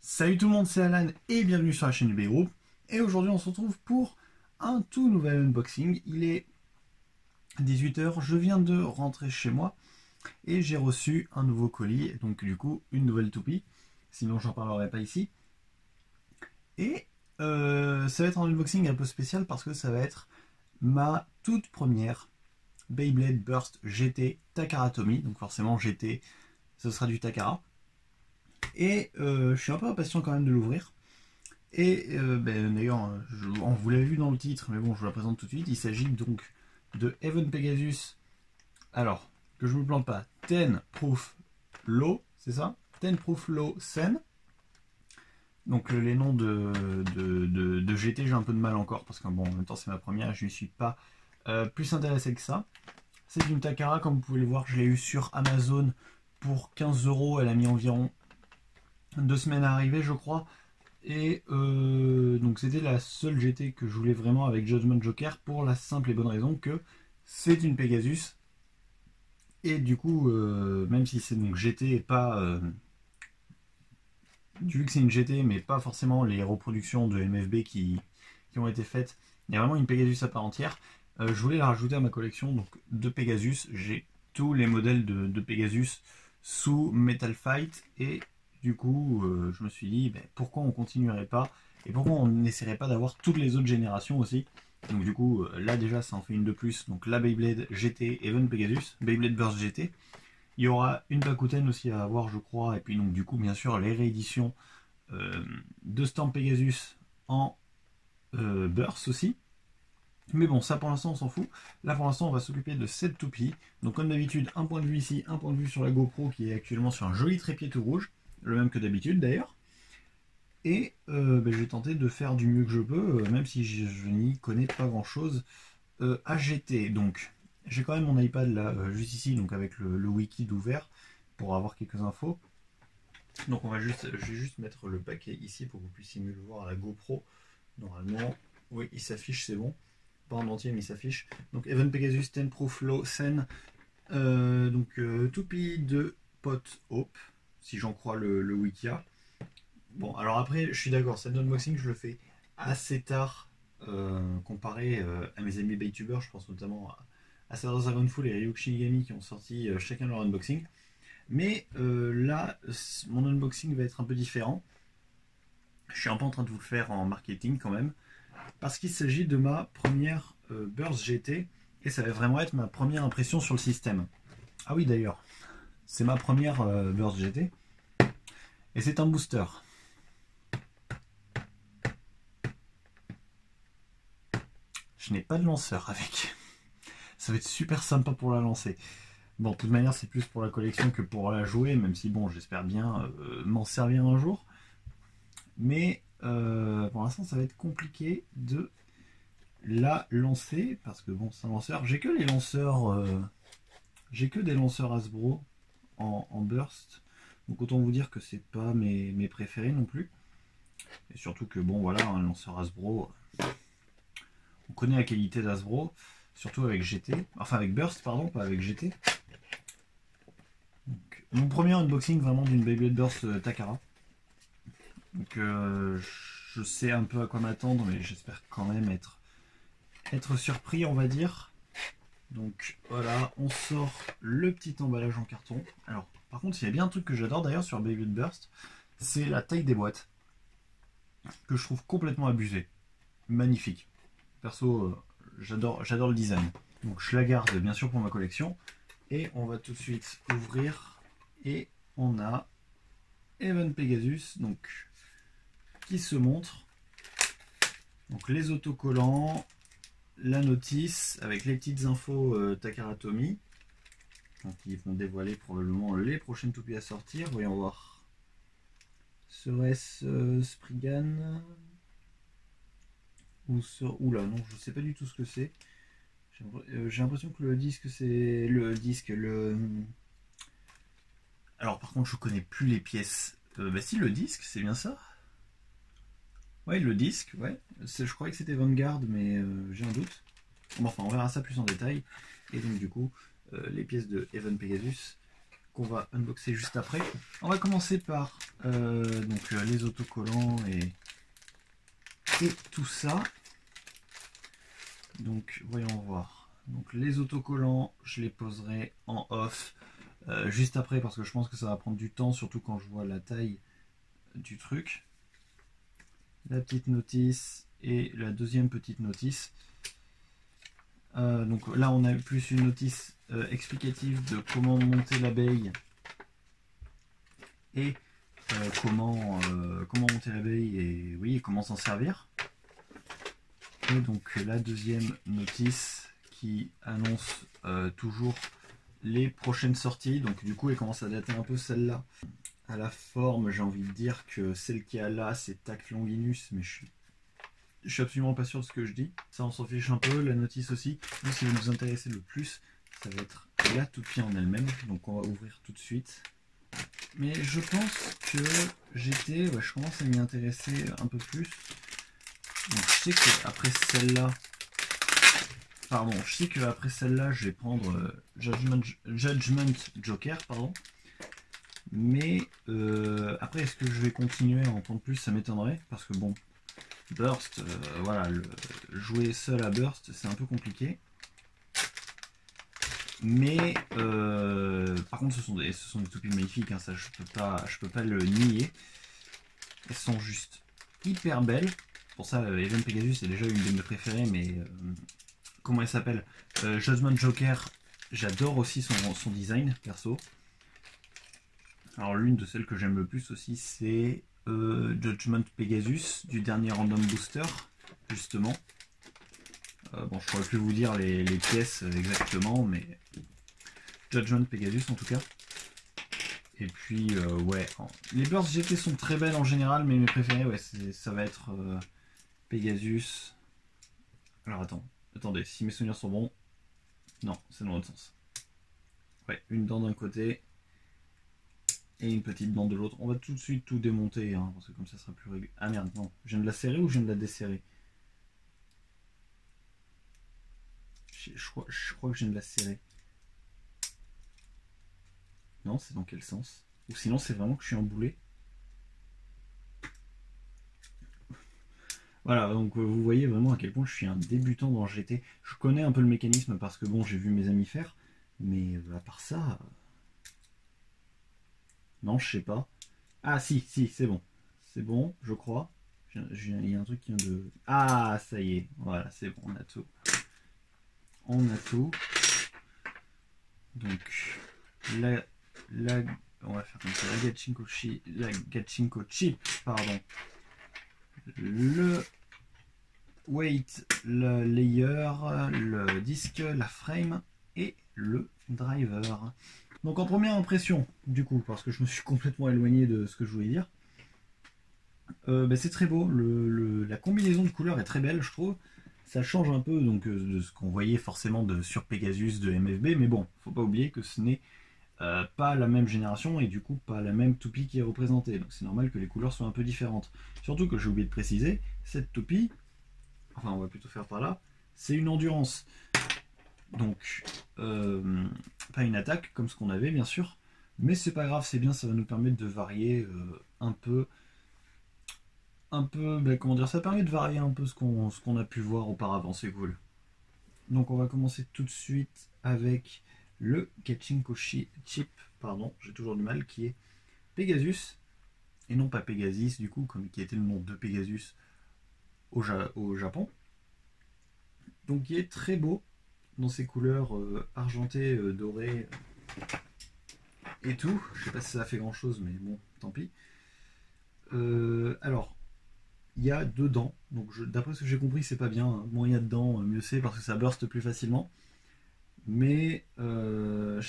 Salut tout le monde, c'est Alan et bienvenue sur la chaîne du B-Group. Et aujourd'hui on se retrouve pour un tout nouvel unboxing. Il est 18 h, je viens de rentrer chez moi et j'ai reçu un nouveau colis, donc du coup une nouvelle toupie, sinon j'en parlerai pas ici. Et ça va être un unboxing un peu spécial parce que ça va être ma toute première Beyblade Burst GT Takara Tomy, donc forcément GT ce sera du Takara. Et je suis un peu impatient quand même de l'ouvrir. Et d'ailleurs, on vous l'a vu dans le titre, mais bon, je vous la présente tout de suite. Il s'agit donc de Even Pegasus. Alors, que je ne me plante pas, 10 Proof Low, c'est ça? 10 Proof Low Sen. Donc les noms de GT, j'ai un peu de mal encore, parce que bon, en même temps c'est ma première, je ne suis pas plus intéressé que ça. C'est une Takara, comme vous pouvez le voir, je l'ai eu sur Amazon pour 15 €. Elle a mis environ 2 semaines à arriver, je crois. Et donc c'était la seule GT que je voulais vraiment avec Judgment Joker, pour la simple et bonne raison que c'est une Pegasus. Et du coup, même si c'est donc GT et pas... vu que c'est une GT, mais pas forcément les reproductions de MFB qui ont été faites, il y a vraiment une Pegasus à part entière. Je voulais la rajouter à ma collection donc, de Pegasus. J'ai tous les modèles de Pegasus sous Metal Fight, et du coup je me suis dit pourquoi on continuerait pas et pourquoi on n'essaierait pas d'avoir toutes les autres générations aussi. Donc du coup là déjà ça en fait une de plus, donc la Beyblade GT Even Pegasus, Beyblade Burst GT. Il y aura une Bakuten aussi à avoir je crois, et puis donc du coup bien sûr les rééditions de Stamp Pegasus en Burst aussi. Mais bon, ça pour l'instant on s'en fout. Là pour l'instant on va s'occuper de cette toupie. Donc comme d'habitude, un point de vue ici, un point de vue sur la GoPro qui est actuellement sur un joli trépied tout rouge, le même que d'habitude d'ailleurs. Et je vais tenter de faire du mieux que je peux, même si je n'y connais pas grand chose à GT. Donc j'ai quand même mon iPad là, juste ici, donc avec le wiki d'ouvert pour avoir quelques infos. Donc je vais juste mettre le paquet ici pour que vous puissiez mieux le voir à la GoPro. Normalement, oui, il s'affiche, c'est bon. Pas en entier mais il s'affiche. Donc Even Pegasus 10 Proof Low Sen, toupie de Pot Hope, si j'en crois le Wikia. Bon, alors après, je suis d'accord, cet unboxing je le fais assez tard comparé à mes amis Baytubers. Je pense notamment à Sarah Dragonful et Ryuk Shinigami qui ont sorti chacun leur unboxing. Mais là, mon unboxing va être un peu différent. Je suis un peu en train de vous le faire en marketing quand même, parce qu'il s'agit de ma première Burst GT, et ça va vraiment être ma première impression sur le système. Ah oui d'ailleurs, c'est ma première Burst GT, et c'est un booster. Je n'ai pas de lanceur avec. Ça va être super sympa pour la lancer. Bon, de toute manière, c'est plus pour la collection que pour la jouer, même si bon, j'espère bien m'en servir un jour. Mais pour l'instant, ça va être compliqué de la lancer, parce que bon, c'est un lanceur. J'ai que les lanceurs, j'ai que des lanceurs Hasbro en burst, donc autant vous dire que c'est pas mes préférés non plus. Et surtout que bon, voilà, un lanceur Hasbro, on connaît la qualité d'Hasbro, surtout avec GT, enfin avec Burst, pardon, pas avec GT. Donc, mon premier unboxing vraiment d'une Beyblade Burst Takara. Donc je sais un peu à quoi m'attendre, mais j'espère quand même être surpris, on va dire. Donc voilà, on sort le petit emballage en carton. Alors par contre, il y a bien un truc que j'adore d'ailleurs sur Beyblade Burst, c'est la taille des boîtes, que je trouve complètement abusée. Magnifique. Perso, j'adore le design. Donc je la garde bien sûr pour ma collection. Et on va tout de suite ouvrir. Et on a Even Pegasus, donc qui se montre. Donc les autocollants, la notice avec les petites infos Takara Tomy. Donc ils vont dévoiler probablement les prochaines toupies à sortir. Voyons voir. Serait-ce Spriggan ou oula, non, je sais pas du tout ce que c'est. J'ai l'impression que le disque, c'est alors par contre, je connais plus les pièces. Bah si, le disque, c'est bien ça. Ouais, le disque, ouais. Je croyais que c'était Vanguard, mais j'ai un doute. Bon, enfin, on verra ça plus en détail. Et donc du coup, les pièces de Even Pegasus qu'on va unboxer juste après. On va commencer par donc, les autocollants et tout ça. Donc voyons voir. Donc les autocollants, je les poserai en off juste après parce que je pense que ça va prendre du temps, surtout quand je vois la taille du truc. La petite notice et la deuxième petite notice. Donc là on a plus une notice explicative de comment monter l'abeille et comment monter l'abeille et oui, comment s'en servir. Et donc la deuxième notice qui annonce toujours les prochaines sorties. Donc du coup elle commence à dater un peu celle-là. À la forme, j'ai envie de dire que celle qui a là c'est Tact Longinus, mais je suis absolument pas sûr de ce que je dis. Ça on s'en fiche un peu, la notice aussi. Nous, ce qui va nous intéresser le plus, ça va être la toupie en elle-même. Donc on va ouvrir tout de suite. Mais je pense que je commence à m'y intéresser un peu plus. Donc je sais qu'après celle-là, je vais prendre Judgment Joker, pardon. Mais après, est-ce que je vais continuer à en prendre plus? Ça m'étonnerait, parce que bon, Burst, voilà, jouer seul à Burst, c'est un peu compliqué. Mais par contre, ce sont des toupies magnifiques, hein, ça je peux pas le nier. Elles sont juste hyper belles. Pour ça, Even Pegasus est déjà une de mes préférées, mais comment elle s'appelle, Judgment Joker, j'adore aussi son design perso. Alors l'une de celles que j'aime le plus aussi, c'est Judgment Pegasus du dernier Random Booster, justement. Bon, je pourrais plus vous dire les pièces exactement, mais Judgment Pegasus en tout cas. Et puis ouais, les Burst GT sont très belles en général, mais mes préférés, ouais, ça va être Pegasus. Alors attendez, si mes souvenirs sont bons. Non, c'est dans l'autre sens. Ouais, une dent d'un côté et une petite dent de l'autre. On va tout de suite tout démonter, hein, parce que comme ça sera plus réglé. Ah merde, non. Je viens de la serrer ou je viens de la desserrer? Je crois que je viens de la serrer. Non, c'est dans quel sens? Ou sinon c'est vraiment que je suis emboulé. Voilà, donc vous voyez vraiment à quel point je suis un débutant dans GT. Je connais un peu le mécanisme parce que bon, j'ai vu mes amis faire. Mais à part ça... Non, je sais pas. Ah si, c'est bon. C'est bon, je crois. Il y a un truc qui vient de... Ah, ça y est. Voilà, c'est bon, on a tout. On a tout. Donc, on va faire comme ça. La Gachinko Chip, pardon. Le weight, le layer, le disque, la frame et le driver. Donc en première impression, du coup, parce que je me suis complètement éloigné de ce que je voulais dire, c'est très beau. La combinaison de couleurs est très belle, je trouve. Ça change un peu donc, de ce qu'on voyait forcément sur Pegasus de MFB, mais bon, faut pas oublier que ce n'est pas la même génération et du coup pas la même toupie qui est représentée. Donc c'est normal que les couleurs soient un peu différentes. Surtout que j'ai oublié de préciser, cette toupie, enfin on va plutôt faire par là, c'est une endurance. Donc pas une attaque comme ce qu'on avait bien sûr, mais c'est pas grave, c'est bien, ça va nous permettre de varier un peu, comment dire, ça permet de varier un peu ce qu'on a pu voir auparavant, c'est cool. Donc on va commencer tout de suite avec le Gachinko Chip, pardon, j'ai toujours du mal, qui est Pegasus, et non pas Pegasus du coup, comme qui était le nom de Pegasus au Japon. Donc qui est très beau, dans ses couleurs argentées, dorées et tout. Je sais pas si ça a fait grand chose, mais bon, tant pis. Alors, il y a deux dents, donc d'après ce que j'ai compris, c'est pas bien. Hein. Moins il y a de dents, mieux c'est, parce que ça burst plus facilement. Mais de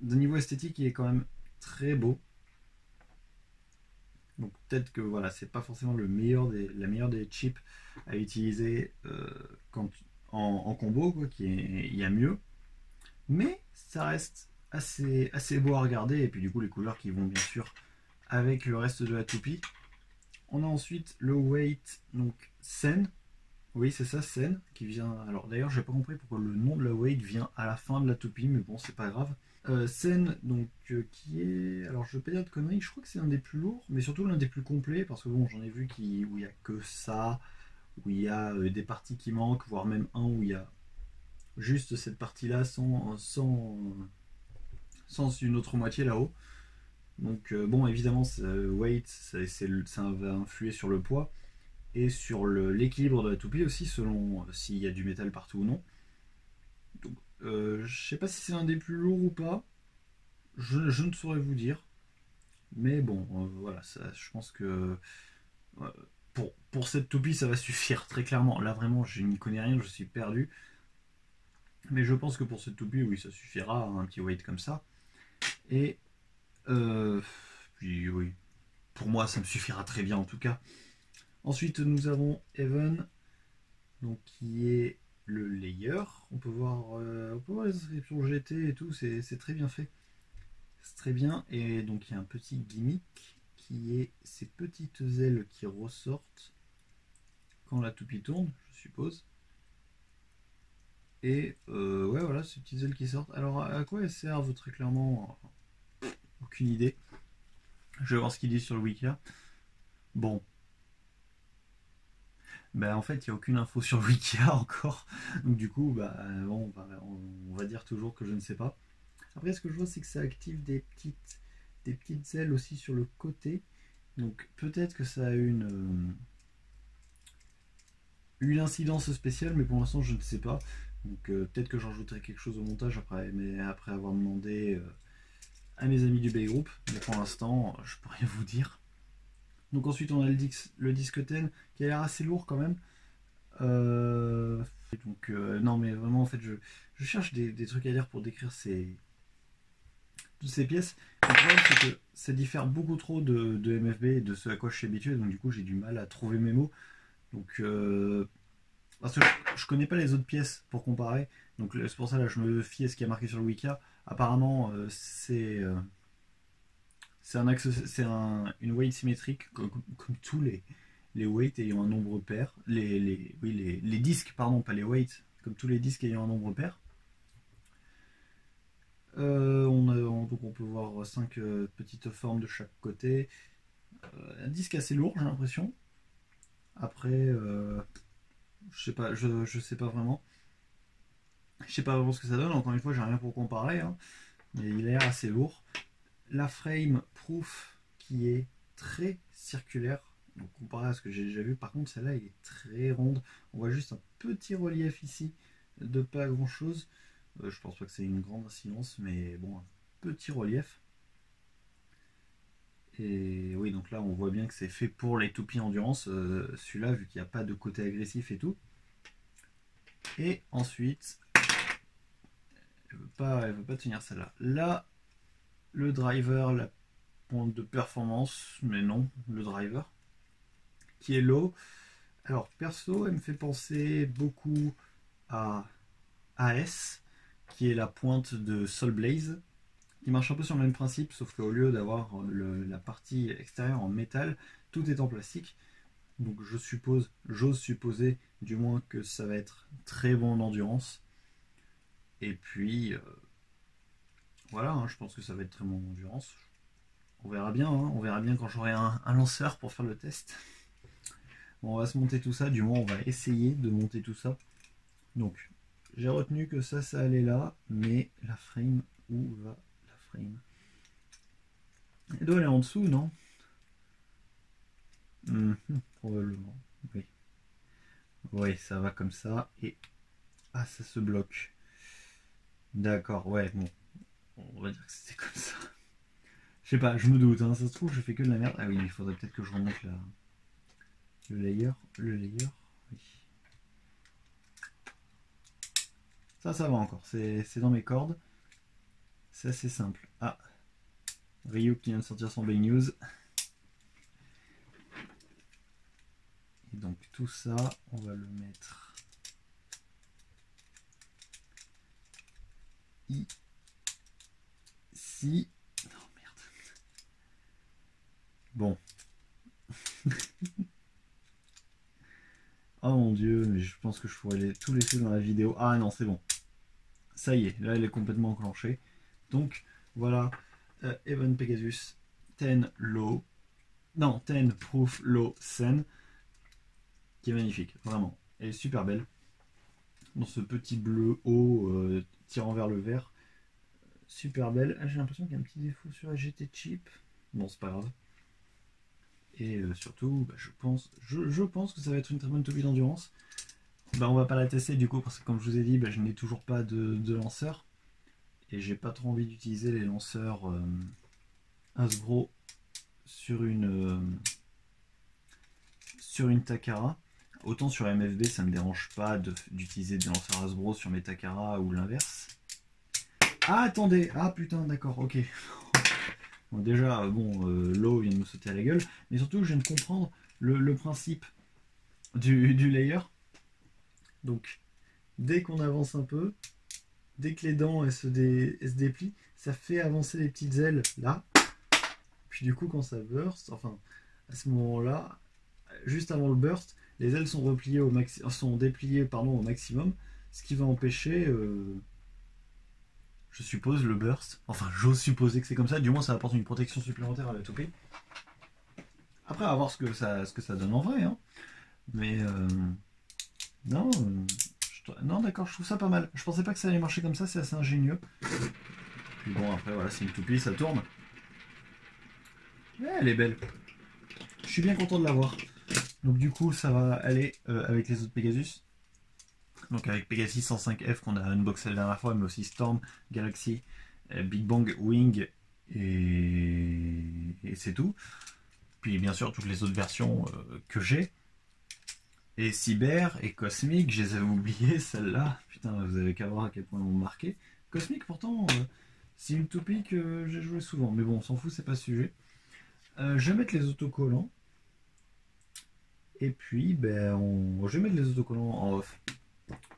niveau esthétique, il est quand même très beau. Donc peut-être que voilà, c'est pas forcément la meilleure des chips à utiliser en combo, quoi, il y a mieux. Mais ça reste assez beau à regarder, et puis du coup les couleurs qui vont bien sûr avec le reste de la toupie. On a ensuite le weight, donc Sen, Oui, c'est ça, Sen, qui vient. Alors d'ailleurs, j'ai pas compris pourquoi le nom de la weight vient à la fin de la toupie, mais bon, c'est pas grave. Sen, donc, qui est. Alors, je veux pas dire de conneries, je crois que c'est l'un des plus lourds, mais surtout l'un des plus complets, parce que bon, j'en ai vu où il y a que ça, où il y a des parties qui manquent, voire même un où il y a juste cette partie-là sans une autre moitié là-haut. Donc, bon, évidemment, weight, ça va influer sur le poids et sur l'équilibre de la toupie aussi, selon s'il y a du métal partout ou non. Donc, je sais pas si c'est un des plus lourds ou pas, je ne saurais vous dire. Mais bon, voilà, je pense que euh, pour cette toupie, ça va suffire très clairement. Là, vraiment, je n'y connais rien, je suis perdu. Mais je pense que pour cette toupie, oui, ça suffira, un petit weight comme ça. Et euh, puis, oui, pour moi, ça me suffira très bien en tout cas. Ensuite, nous avons Evan, donc qui est le layer. On peut voir les inscriptions GT et tout, c'est très bien fait. C'est très bien. Et donc il y a un petit gimmick qui est ces petites ailes qui ressortent quand la toupie tourne, je suppose. Et ouais, voilà, ces petites ailes qui sortent. Alors à quoi elles servent très clairement? Aucune idée. Je vais voir ce qu'il dit sur le wiki. Bon, bah en fait, il n'y a aucune info sur le wiki encore. Donc du coup, bah bon, on va dire toujours que je ne sais pas. Après, ce que je vois, c'est que ça active des petites ailes aussi sur le côté. Donc peut-être que ça a une incidence spéciale, mais pour l'instant, je ne sais pas. Donc peut-être que j'en rajouterai quelque chose au montage après, mais après avoir demandé à mes amis du Bay Group. Mais pour l'instant, je peux rien vous dire. Donc ensuite, on a le disque 10 qui a l'air assez lourd quand même. Donc non, mais vraiment, en fait, je cherche des trucs à dire pour décrire toutes ces pièces. Le problème, c'est que ça diffère beaucoup trop de MFB et de ce à quoi je suis habitué, donc du coup, j'ai du mal à trouver mes mots. Donc, parce que je connais pas les autres pièces pour comparer, donc c'est pour ça là, je me fie à ce qui a marqué sur le Wiki. Apparemment, une weight symétrique, comme tous les weights ayant un nombre pair. Les disques, pardon, pas les weights, comme tous les disques ayant un nombre pair. Donc on peut voir 5 petites formes de chaque côté. Un disque assez lourd, j'ai l'impression. Après, je sais pas, je sais pas vraiment. Je sais pas vraiment ce que ça donne. Encore une fois, j'ai rien pour comparer, hein, mais il a l'air assez lourd. La frame proof qui est très circulaire. Donc comparé à ce que j'ai déjà vu, par contre celle-là elle est très ronde. On voit juste un petit relief ici de pas grand chose. Je pense pas que c'est une grande incidence, mais bon, un petit relief. Et oui, donc là on voit bien que c'est fait pour les toupies endurance, celui-là, vu qu'il n'y a pas de côté agressif et tout. Et ensuite, elle veut pas tenir celle-là. Là, le driver, la pointe de performance, mais non, le driver, qui est low. Alors perso, elle me fait penser beaucoup à AS, qui est la pointe de Soul Blaze, qui marche un peu sur le même principe, sauf qu'au lieu d'avoir la partie extérieure en métal, tout est en plastique. Donc j'ose supposer du moins que ça va être très bon en endurance. Et puis voilà, hein, je pense que ça va être très bon en endurance. On verra bien, hein, on verra bien quand j'aurai un lanceur pour faire le test. Bon, on va se monter tout ça, du moins on va essayer de monter tout ça. Donc j'ai retenu que ça allait là, mais la frame, où va la frame? Elle doit aller en dessous, non? Probablement, oui. Oui, ça va comme ça, et ah, ça se bloque. D'accord, ouais, bon, on va dire que c'était comme ça. Je sais pas, je me doute, hein, ça se trouve, je fais que de la merde. Ah oui, mais il faudrait peut-être que je remonte le layer. Oui. Ça va encore, c'est dans mes cordes. C'est assez simple. Ah, Ryu qui vient de sortir son Big News. Et donc tout ça, on va le mettre ici. Oh merde. Bon. Oh mon dieu, mais je pense que je pourrais tout laisser dans la vidéo. Ah non, c'est bon. Ça y est, là elle est complètement enclenchée. Donc voilà, Even Pegasus 10 Low. Non, 10 Proof Low Sen. Qui est magnifique, vraiment. Elle est super belle. Dans ce petit bleu haut tirant vers le vert. Super belle. Ah, j'ai l'impression qu'il y a un petit défaut sur la GT Chip. Bon, c'est pas grave. Et surtout, bah, je pense que ça va être une très bonne toupie d'endurance. Bah, on va pas la tester du coup, parce que comme je vous ai dit, bah, je n'ai toujours pas de lanceur. Et j'ai pas trop envie d'utiliser les lanceurs Hasbro sur une Takara. Autant sur MFB, ça me dérange pas d'utiliser des lanceurs Hasbro sur mes Takara ou l'inverse. Ah, attendez! Ah, putain, d'accord, ok. Bon, déjà, l'eau vient de me sauter à la gueule, mais surtout, je viens de comprendre le principe du layer. Donc, dès qu'on avance un peu, dès que les dents elles se déplient, ça fait avancer les petites ailes là. Puis du coup, quand ça burst, enfin, à ce moment-là, juste avant le burst, les ailes sont repliées sont dépliées au maximum, ce qui va empêcher, je suppose, le burst. Enfin, j'ose supposer que c'est comme ça. Du moins, ça apporte une protection supplémentaire à la toupie. Après, à voir ce que ça donne en vrai. Hein. Mais non, non, d'accord, je trouve ça pas mal. Je pensais pas que ça allait marcher comme ça. C'est assez ingénieux. Puis bon, après, voilà, c'est une toupie, ça tourne. Ouais, elle est belle. Je suis bien content de l'avoir. Donc du coup, ça va aller avec les autres Pegasus. Donc avec Pegasus 105F qu'on a unboxé la dernière fois, mais aussi Storm, Galaxy, Big Bang, Wing et c'est tout. Puis bien sûr toutes les autres versions que j'ai. Et Cyber et Cosmic, je les avais oubliées, celles-là. Putain, vous avez qu'à voir à quel point elles m'ont marqué. Cosmic pourtant, c'est une toupie que j'ai joué souvent. Mais bon, on s'en fout, c'est pas le sujet. Je vais mettre les autocollants. Et puis, je vais mettre les autocollants en off.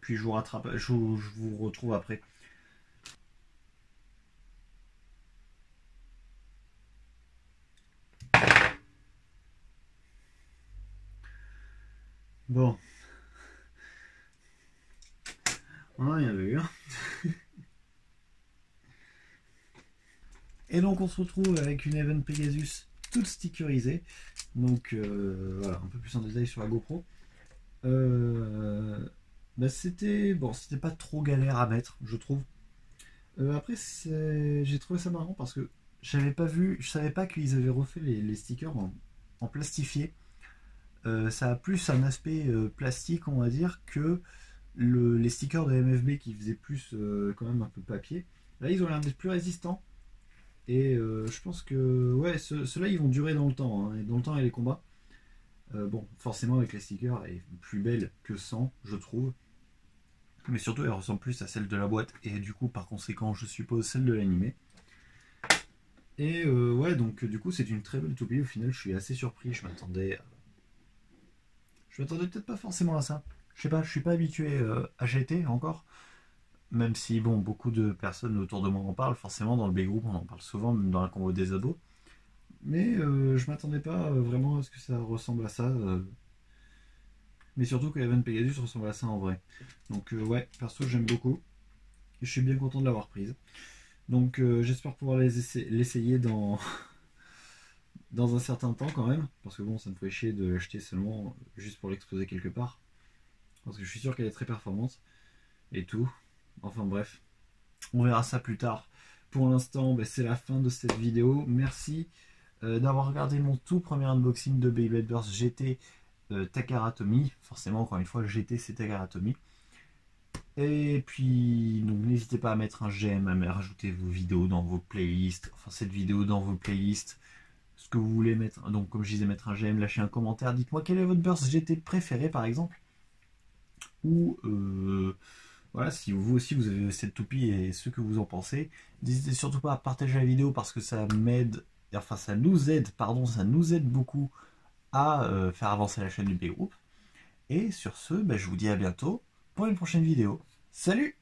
Puis je vous retrouve après. Bon. On a rien vu. Hein. Et donc on se retrouve avec une Even Pegasus toute stickerisée. Donc voilà, un peu plus en détail sur la GoPro. C'était pas trop galère à mettre, je trouve. Après, j'ai trouvé ça marrant parce que je savais pas qu'ils avaient refait les stickers en plastifié. Ça a plus un aspect plastique, on va dire, que les stickers de MFB qui faisaient plus quand même un peu papier. Là, ils ont l'air d'être plus résistants. Et je pense que ouais, ceux-là, ils vont durer dans le temps, hein, et dans le temps et les combats. Bon, forcément, avec les stickers, elle est plus belle que sans, je trouve. Mais surtout, elle ressemble plus à celle de la boîte. Et du coup, par conséquent, je suppose celle de l'animé. Et ouais, donc du coup, c'est une très belle toupie. Au final, je suis assez surpris. Je m'attendais peut-être pas forcément à ça. Je sais pas, je suis pas habitué à GT encore. Même si, bon, beaucoup de personnes autour de moi en parlent. Forcément, dans le B-Group, on en parle souvent, même dans la convo des ados. Mais je m'attendais pas vraiment à ce que ça ressemble à ça. Mais surtout que Evan Pegasus ressemble à ça en vrai. Donc ouais, perso, j'aime beaucoup. Et je suis bien content de l'avoir prise. Donc j'espère pouvoir l'essayer dans un certain temps quand même. Parce que bon, ça me ferait chier de l'acheter seulement juste pour l'exposer quelque part. Parce que je suis sûr qu'elle est très performante. Et tout. Enfin bref. On verra ça plus tard. Pour l'instant, c'est la fin de cette vidéo. Merci d'avoir regardé mon tout premier unboxing de Beyblade Burst GT Takara Tomy. Forcément, encore une fois, GT c'est Takara Tomy. Et puis, donc n'hésitez pas à mettre un j'aime, à rajouter vos vidéos dans vos playlists, enfin cette vidéo dans vos playlists, ce que vous voulez mettre. Donc, comme je disais, mettre un j'aime, lâcher un commentaire, dites-moi quel est votre burst GT préféré par exemple. Ou voilà, si vous aussi vous avez cette toupie et ce que vous en pensez. N'hésitez surtout pas à partager la vidéo parce que ça m'aide, enfin ça nous aide beaucoup à faire avancer la chaîne du B-Group. Et sur ce, je vous dis à bientôt pour une prochaine vidéo. Salut!